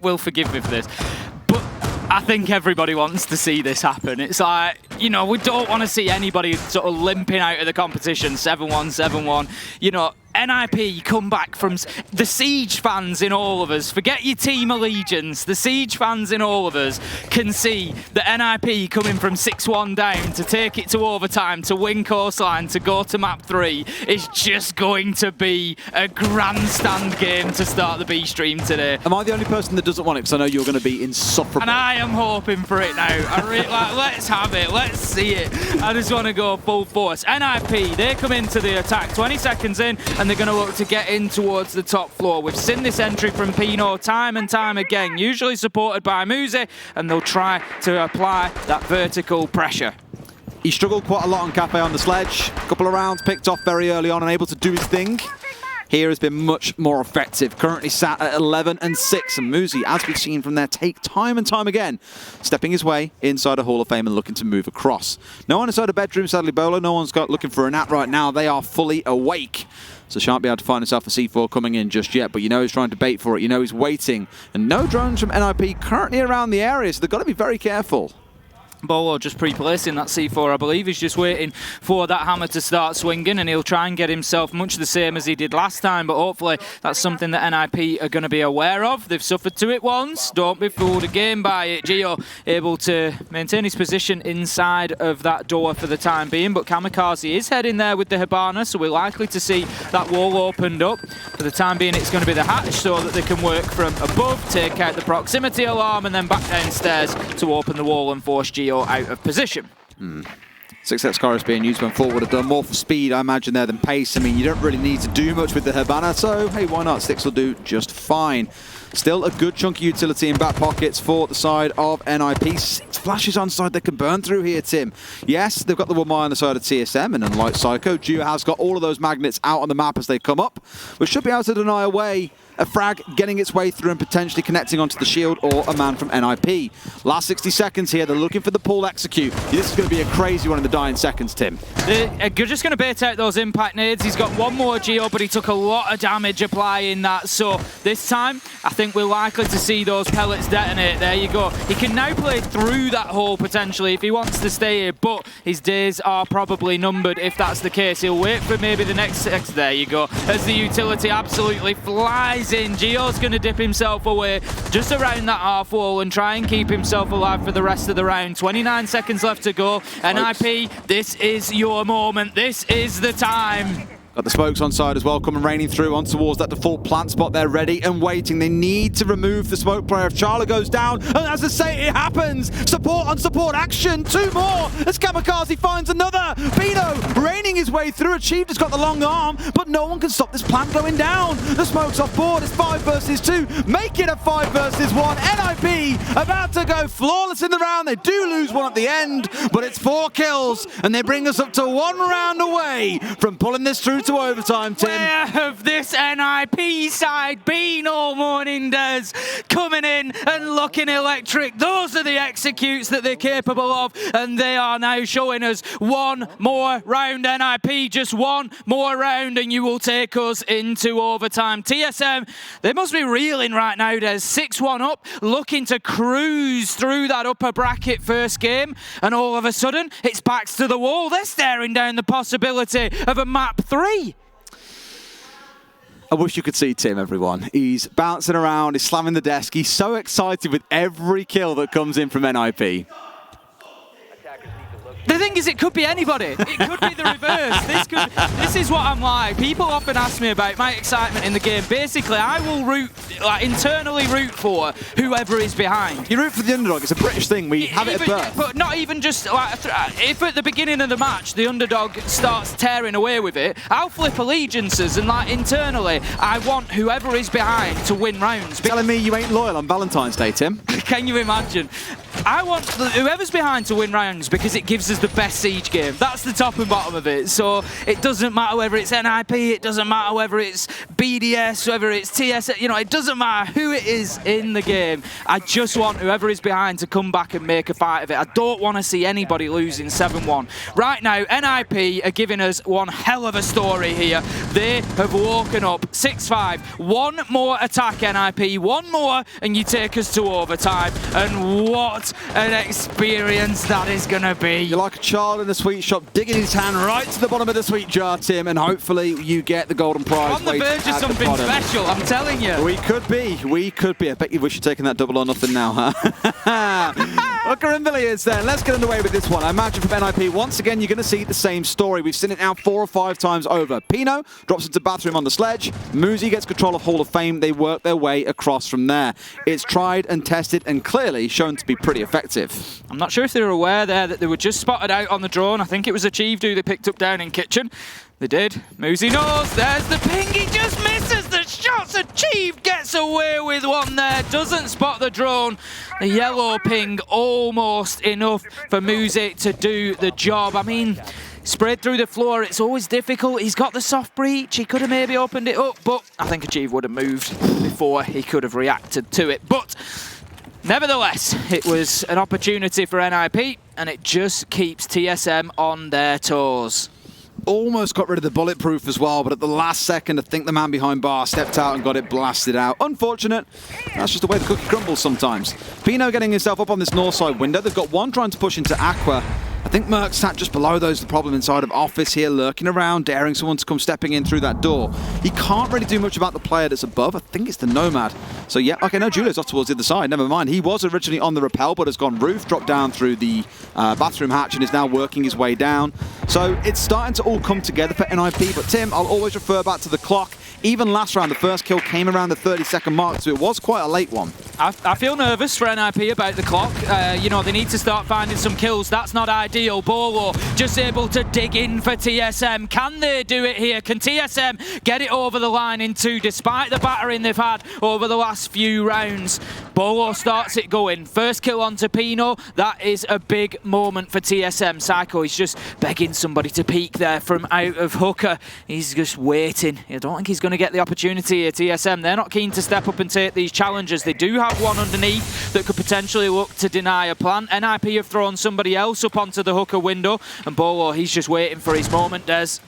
will forgive me for this, but I think everybody wants to see this happen. It's like, you know, we don't want to see anybody sort of limping out of the competition, 7-1, 7-1. You know, NIP come back from the Siege fans in all of us. Forget your team allegiance. The Siege fans in all of us can see the NIP coming from 6-1 down to take it to overtime, to win Coastline, to go to map 3 is just going to be a grandstand game to start the B stream today. Am I the only person that doesn't want it? Because I know you're going to be insufferable. And I am hoping for it now. Like, let's have it. Let's see it. I just want to go full force. NIP, they come into the attack 20 seconds in, and they're going to look to get in towards the top floor. We've seen this entry from Pino time and time again, usually supported by Muzi, and they'll try to apply that vertical pressure. He struggled quite a lot on Cafe on the sledge. A couple of rounds picked off very early on and able to do his thing. Here has been much more effective. Currently sat at 11-6, and Muzi, as we've seen from there, take time and time again, stepping his way inside a Hall of Fame and looking to move across. No one inside a bedroom, sadly, Bolo. No one's got looking for a nap right now. They are fully awake. So shan't be able to find himself a C4 coming in just yet, but you know he's trying to bait for it. You know he's waiting. And no drones from NIP currently around the area, so they've got to be very careful. Bolo just pre-placing that C4, I believe. He's just waiting for that hammer to start swinging, and he'll try and get himself much the same as he did last time, but hopefully that's something that NIP are going to be aware of. They've suffered to it once. Don't be fooled again by it. Gio able to maintain his position inside of that door for the time being, but Kamikaze is heading there with the Hibana, so we're likely to see that wall opened up. For the time being, it's going to be the hatch so that they can work from above, take out the proximity alarm, and then back downstairs to open the wall and force Gio out of position. 6x Chorus being used when Fort would have done more for speed, I imagine, there than pace. I mean, you don't really need to do much with the Hibana, so hey, why not? Sticks will do just fine. Still a good chunk of utility in back pockets for the side of NIP. 6 flashes on side they can burn through here, Tim. Yes, they've got the 1 mile on the side of TSM, and unlike Psycho, Gio has got all of those magnets out on the map as they come up, which should be able to deny away a frag getting its way through and potentially connecting onto the shield or a man from NIP. Last 60 seconds here, they're looking for the pull execute. This is going to be a crazy one in the dying seconds, Tim. You're just going to bait out those impact nades. He's got 1 more Gio, but he took a lot of damage applying that. So this time, I think we're likely to see those pellets detonate. There you go. He can now play through that hole potentially if he wants to stay here, but his days are probably numbered if that's the case. He'll wait for maybe the next there you go. As the utility absolutely flies in, Gio's going to dip himself away just around that half wall and try and keep himself alive for the rest of the round. 29 seconds left to go. NIP, this is your moment. This is the time. Got the smokes on side as well, coming raining through on towards that default plant spot. They're ready and waiting. They need to remove the smoke player if Charla goes down. And as I say, it happens. Support on support action. 2 more as Kamikaze finds another. Pino raining his way through. Achieved has got the long arm, but no one can stop this plant going down. The smoke's off board. It's 5 versus 2. Make it a 5 versus 1. NIP about to go flawless in the round. They do lose one at the end, but it's 4 kills. And they bring us up to 1 round away from pulling this through to overtime, Tim. Where have this NIP side been all morning, Des? Coming in and looking electric. Those are the executes that they're capable of, and they are now showing us 1 more round. NIP, just 1 more round, and you will take us into overtime. TSM, they must be reeling right now, Des. 6-1 up, looking to cruise through that upper bracket first game, and all of a sudden, it's backs to the wall. They're staring down the possibility of a map 3. I wish you could see Tim, everyone. He's bouncing around, he's slamming the desk. He's so excited with every kill that comes in from NIP. The thing is, it could be anybody. It could be the reverse. This is what I'm like. People often ask me about my excitement in the game. Basically, I will internally root for whoever is behind. You root for the underdog. It's a British thing. We have it at birth. But not even just like, if at the beginning of the match the underdog starts tearing away with it, I'll flip allegiances and like internally, I want whoever is behind to win rounds. Telling me you ain't loyal on Valentine's Day, Tim? Can you imagine? I want whoever's behind to win rounds because it gives us the best Siege game. That's the top and bottom of it. So it doesn't matter whether it's NIP, it doesn't matter whether it's BDS, whether it's TSM, you know, it doesn't matter who it is in the game. I just want whoever is behind to come back and make a fight of it. I don't want to see anybody losing 7-1. Right now, NIP are giving us one hell of a story here. They have woken up 6-5. One more attack, NIP, one more, and you take us to overtime. And what an experience that is going to be. You're like a child in a sweet shop, digging his hand right to the bottom of the sweet jar, Tim, and hopefully you get the golden prize. On the verge of something special, I'm telling you. We could be. I bet you wish you'd taken that double or nothing now, huh? Hooker and Villiers then. Let's get underway with this one. I imagine from NIP, once again, you're going to see the same story. We've seen it now 4 or 5 times over. Pino drops into bathroom on the sledge. Muzi gets control of Hall of Fame. They work their way across from there. It's tried and tested and clearly shown to be pretty effective. I'm not sure if they were aware there that they were just spotted out on the drone. I think it was Achieved who they picked up down in kitchen. They did. Muzi knows. There's the ping. He just misses the shots. Achieved gets away with one there. Doesn't spot the drone. The yellow ping almost enough for Muzi to do the job. I mean, spread through the floor, it's always difficult. He's got the soft breach. He could have maybe opened it up, but I think Achieve would have moved before he could have reacted to it. But nevertheless, it was an opportunity for NIP, and it just keeps TSM on their toes. Almost got rid of the bulletproof as well, but at the last second, I think the man behind bar stepped out and got it blasted out. Unfortunate. That's just the way the cookie crumbles sometimes. Pino getting himself up on this north side window. They've got one trying to push into Aqua. I think Merc sat just below those, the problem inside of Office here, lurking around, daring someone to come stepping in through that door. He can't really do much about the player that's above. I think it's the Nomad. So yeah, okay, no, Julio's off towards the other side. Never mind. He was originally on the rappel, but has gone roof, dropped down through the bathroom hatch, and is now working his way down. So it's starting to all come together for NIP, but Tim, I'll always refer back to the clock. Even last round, the first kill came around the 30-second mark, so it was quite a late one. I feel nervous for NIP about the clock. You know, they need to start finding some kills. That's not ideal. Bolo just able to dig in for TSM. Can they do it here? Can TSM get it over the line in 2 despite the battering they've had over the last few rounds? Bolo starts it going. First kill onto Pino. That is a big moment for TSM. Psycho is just begging somebody to peek there from out of Hooker. He's just waiting. I don't think he's going to get the opportunity here, TSM. They're not keen to step up and take these challenges. They do have one underneath that could potentially look to deny a plant. NIP have thrown somebody else up onto the Hooker window, and Bolo, he's just waiting for his moment, Des.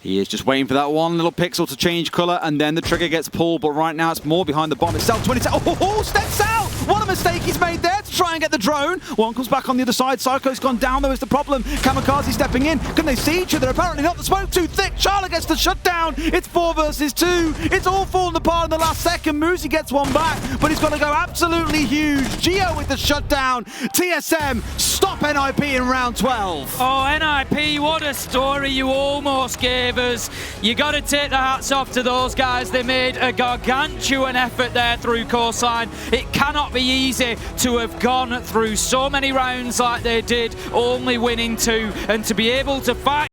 He is just waiting for that one little pixel to change colour, and then the trigger gets pulled, but right now it's more behind the bomb itself. 20 seconds. Oh, steps out! What a mistake he's made there to try and get the drone. One comes back on the other side. Psycho's gone down, though, is the problem. Kamikaze stepping in. Can they see each other? Apparently not. The smoke too thick. Charlotte gets the shutdown. It's 4 versus 2. It's all falling apart in the last second. Muzi gets one back, but he's going to go absolutely huge. Gio with the shutdown. TSM stop NIP in round 12. Oh, NIP, what a story you almost gave us. You got to take the hats off to those guys. They made a gargantuan effort there through Coastline. It cannot be easy to have gone through so many rounds like they did, only winning 2, and to be able to fight